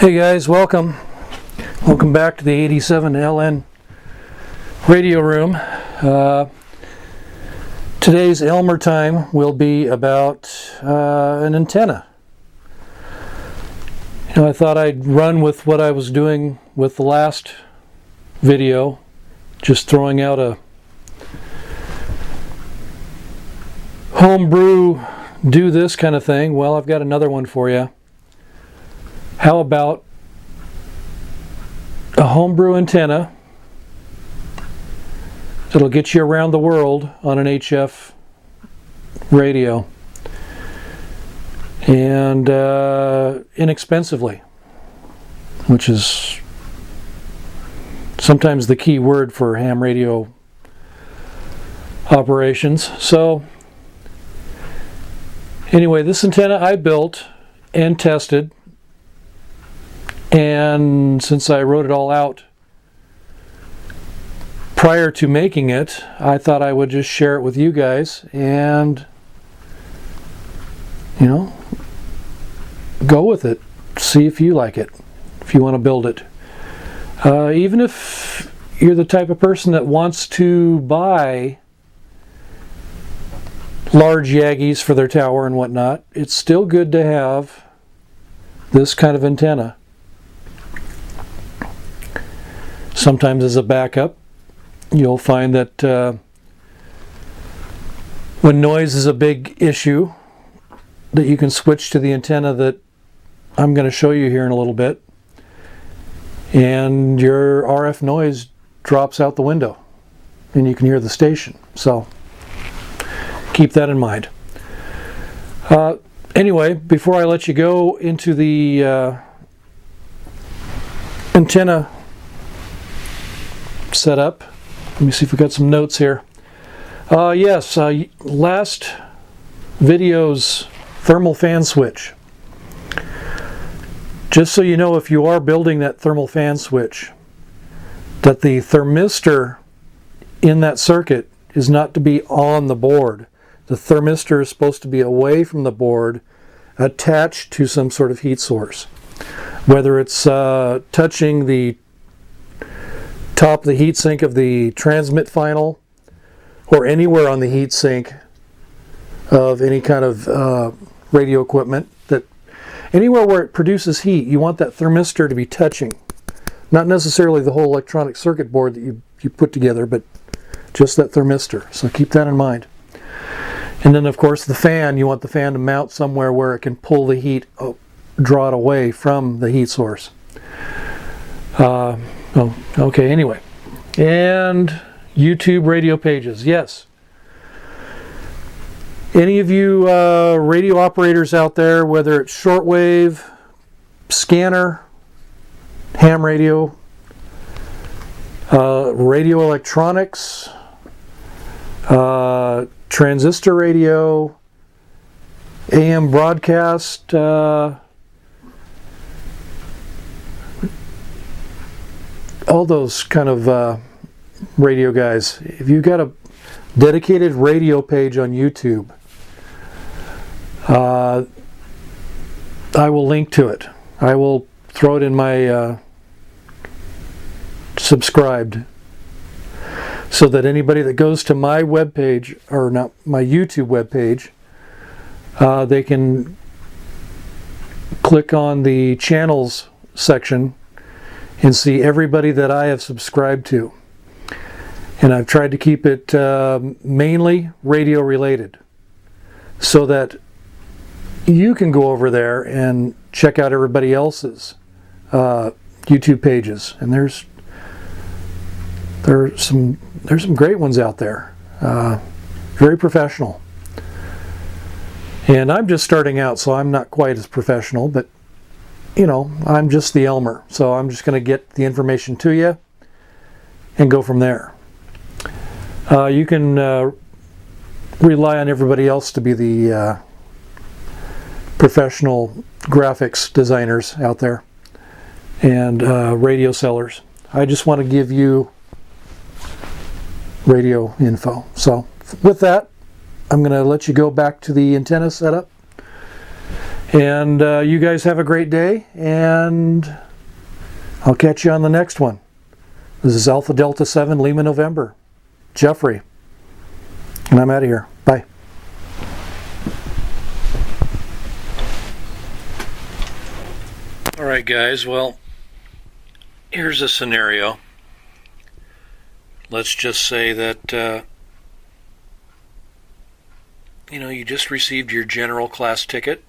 Hey guys, welcome back to the AD7LN radio room. Today's Elmer time will be about an antenna. I thought I'd run with what I was doing with the last video, just throwing out a homebrew do this kind of thing. Well, I've got another one for you. How about a homebrew antenna that'll get you around the world on an HF radio and inexpensively, which is sometimes the key word for ham radio operations. So anyway, this antenna I built and tested, and since I wrote it all out prior to making it, I thought I would just share it with you guys and, go with it. See if you like it, if you want to build it. Even if you're the type of person that wants to buy large Yagis for their tower and whatnot, it's still good to have this kind of antenna. Sometimes as a backup, you'll find that when noise is a big issue, that you can switch to the antenna that I'm going to show you here in a little bit, and your RF noise drops out the window and you can hear the station. So keep that in mind. Anyway, before I let you go into the antenna setup, let me see if we got some notes here. Yes, last video's thermal fan switch. Just so you know, if you are building that thermal fan switch, that the thermistor in that circuit is not to be on the board. The thermistor is supposed to be away from the board, attached to some sort of heat source. Whether it's touching the top of the heatsink of the transmit final, or anywhere on the heatsink of any kind of radio equipment, that anywhere where it produces heat, you want that thermistor to be touching. Not necessarily the whole electronic circuit board that you put together, but just that thermistor. So keep that in mind. And then of course the fan, you want the fan to mount somewhere where it can pull the heat, draw it away from the heat source. Okay, anyway. And YouTube radio pages, yes. Any of you radio operators out there, whether it's shortwave, scanner, ham radio, radio electronics, transistor radio, AM broadcast, all those kind of radio guys, if you've got a dedicated radio page on YouTube, I will link to it. I will throw it in my subscribed, so that anybody that goes to my web page, or not my YouTube web page, they can click on the channels section and see everybody that I have subscribed to. And I've tried to keep it mainly radio related, so that you can go over there and check out everybody else's YouTube pages. And there's some great ones out there, very professional. And I'm just starting out, so I'm not quite as professional, but I'm just the Elmer, so I'm just going to get the information to you and go from there. You can rely on everybody else to be the professional graphics designers out there and radio sellers. I just want to give you radio info. So with that, I'm going to let you go back to the antenna setup, And you guys have a great day, and I'll catch you on the next one. This is Alpha Delta 7 Lima November, Jeffrey, and I'm out of here. Bye. Alright guys, well, here's a scenario. Let's just say that you just received your general class ticket.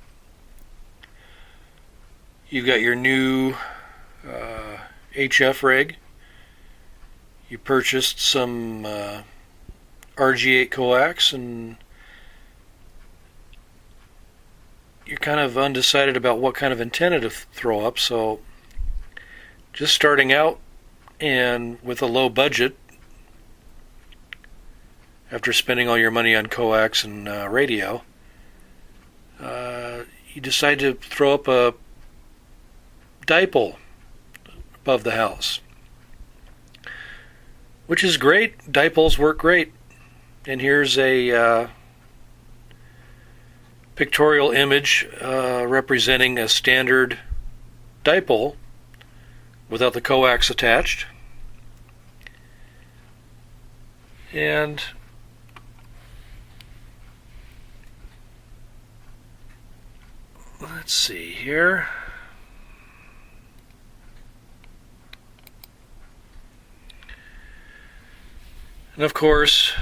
You've got your new HF rig. You purchased some RG8 coax, and you're kind of undecided about what kind of antenna to throw up. So just starting out and with a low budget, after spending all your money on coax and radio, you decide to throw up a dipole above the house, which is great. Dipoles work great. And here's a pictorial image representing a standard dipole without the coax attached. And let's see here. And of course,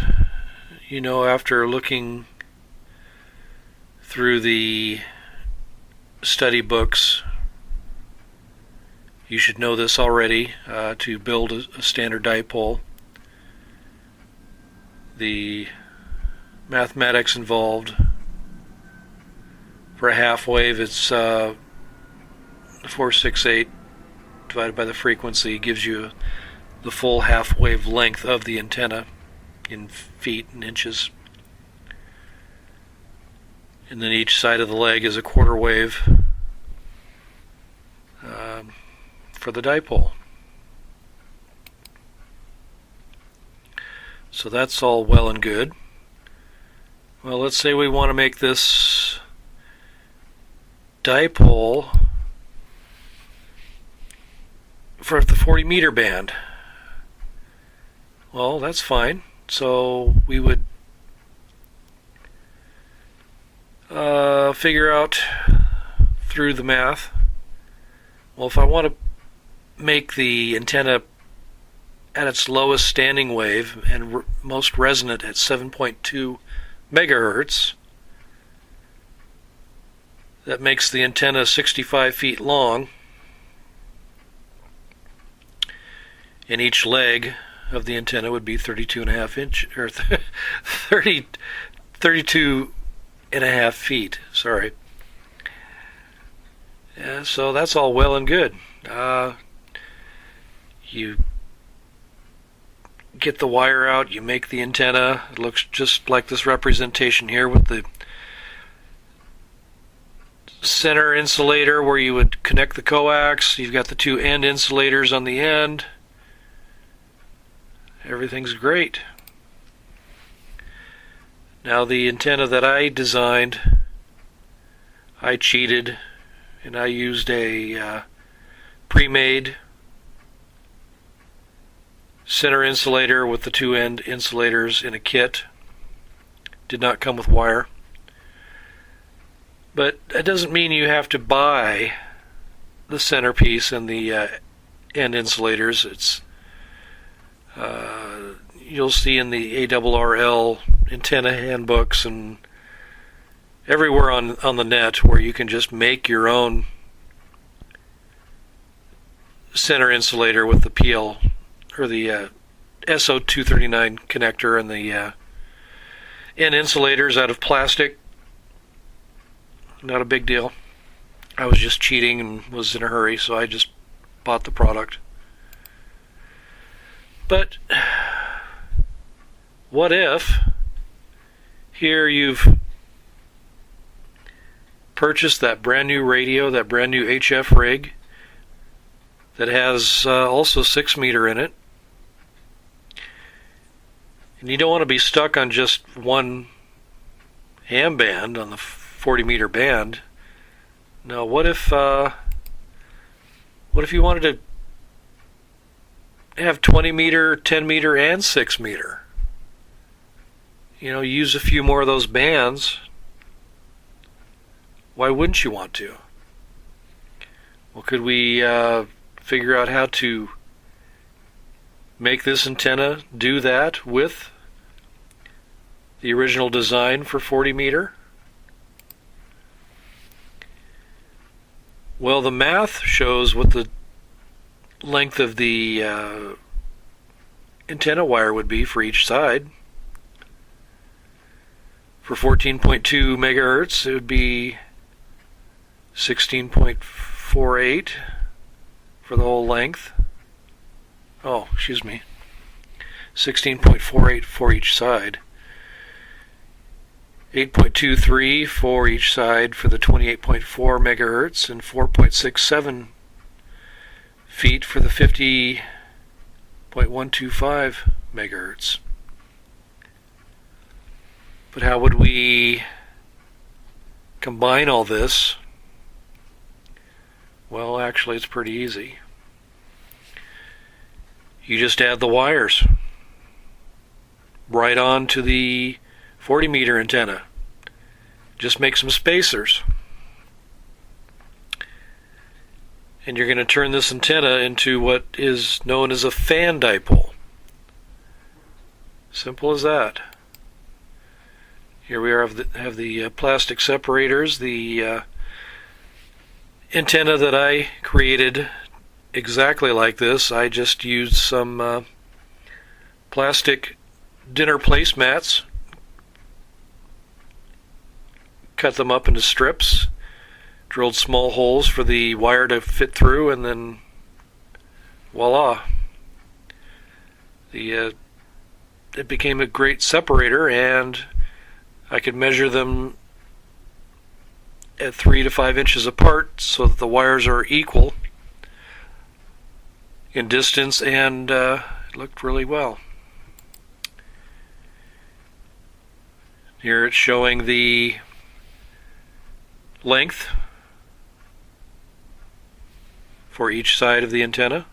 after looking through the study books, you should know this already, to build a standard dipole. The mathematics involved for a half wave, it's 468 divided by the frequency gives you the full half wave length of the antenna in feet and inches. And then each side of the leg is a quarter wave for the dipole. So that's all well and good. Well, let's say we want to make this dipole for the 40 meter band. Well, that's fine. So we would figure out through the math, well, if I want to make the antenna at its lowest standing wave and most resonant at 7.2 megahertz, that makes the antenna 65 feet long, and each leg of the antenna would be 32.5 inch or 32.5 feet. Sorry. Yeah, so that's all well and good. You get the wire out, you make the antenna. It looks just like this representation here with the center insulator where you would connect the coax. You've got the two end insulators on the end. Everything's great. Now the antenna that I designed, I cheated and I used a pre-made center insulator with the two end insulators in a kit. Did not come with wire. But that doesn't mean you have to buy the centerpiece and the end insulators. It's you'll see in the ARRL antenna handbooks and everywhere on the net where you can just make your own center insulator with the PL or the SO239 connector and the end insulators out of plastic. Not a big deal. I was just cheating and was in a hurry, so I just bought the product. But what if here you've purchased that brand new radio, that brand new HF rig that has also 6 meter in it, and you don't want to be stuck on just one ham band on the 40 meter band. Now, what if you wanted to have 20 meter, 10 meter, and 6 meter? Use a few more of those bands. Why wouldn't you want to? Well, could we figure out how to make this antenna do that with the original design for 40 meter? Well, the math shows what the length of the antenna wire would be for each side. For 14.2 megahertz, it would be 16.48 for the whole length. 16.48 for each side. 8.23 for each side for the 28.4 megahertz, and 4.67 feet for the 50.125 megahertz. But how would we combine all this? Well, actually, it's pretty easy. You just add the wires right on to the 40 meter antenna. Just make some spacers. And you're going to turn this antenna into what is known as a fan dipole. Simple as that. Here we have the plastic separators. The antenna that I created exactly like this. I just used some plastic dinner placemats, cut them up into strips, drilled small holes for the wire to fit through, and then voila. It became a great separator, and I could measure them at 3 to 5 inches apart so that the wires are equal in distance, and it looked really well. Here it's showing the length for each side of the antenna.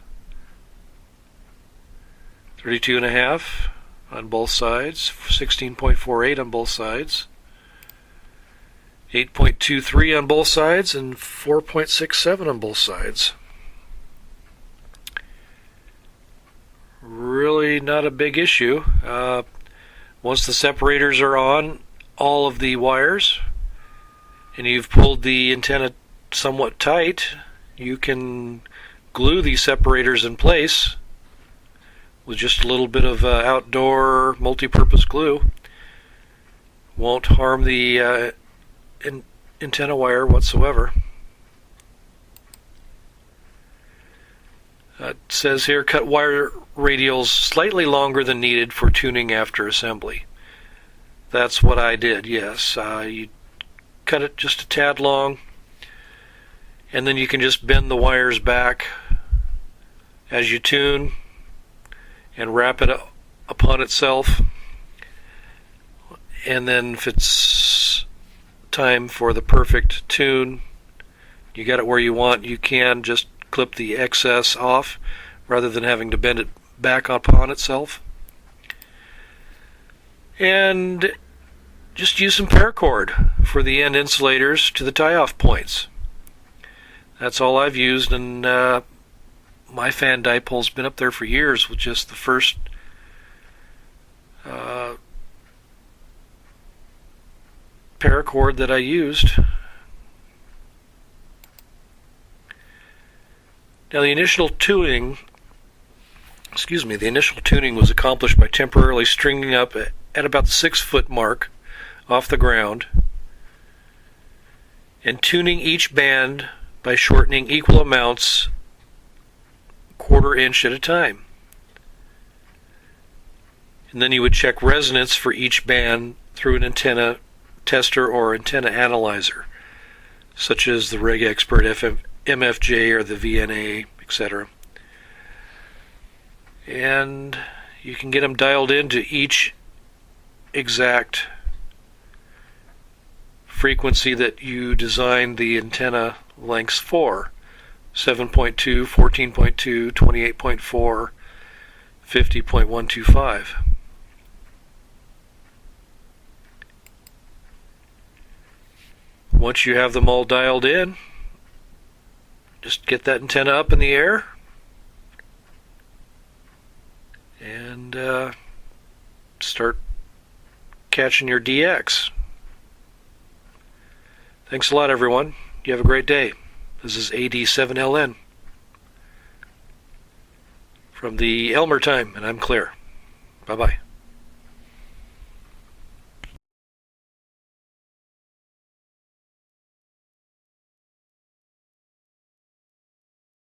32.5 on both sides, 16.48 on both sides, 8.23 on both sides, and 4.67 on both sides. Really not a big issue. Once the separators are on all of the wires and you've pulled the antenna somewhat tight, you can glue these separators in place with just a little bit of outdoor multi-purpose glue. Won't harm the antenna wire whatsoever. It says here, cut wire radials slightly longer than needed for tuning after assembly. That's what I did, yes. You cut it just a tad long, and then you can just bend the wires back as you tune and wrap it upon itself. And then if it's time for the perfect tune, you got it where you want, you can just clip the excess off rather than having to bend it back upon itself. And just use some paracord for the end insulators to the tie-off points. That's all I've used, and my fan dipole's been up there for years with just the first paracord that I used. Now the initial tuning was accomplished by temporarily stringing up at about the 6 foot mark off the ground and tuning each band by shortening equal amounts 1/4 inch at a time. And then you would check resonance for each band through an antenna tester or antenna analyzer, such as the Reg Expert MFJ or the VNA, etc. And you can get them dialed into each exact frequency that you designed the antenna lengths for. 7.2, 14.2, 28.4, 50.125. Once you have them all dialed in, just get that antenna up in the air and start catching your DX. Thanks a lot, everyone. You have a great day. This is AD7LN from the Elmer time, and I'm clear. Bye-bye.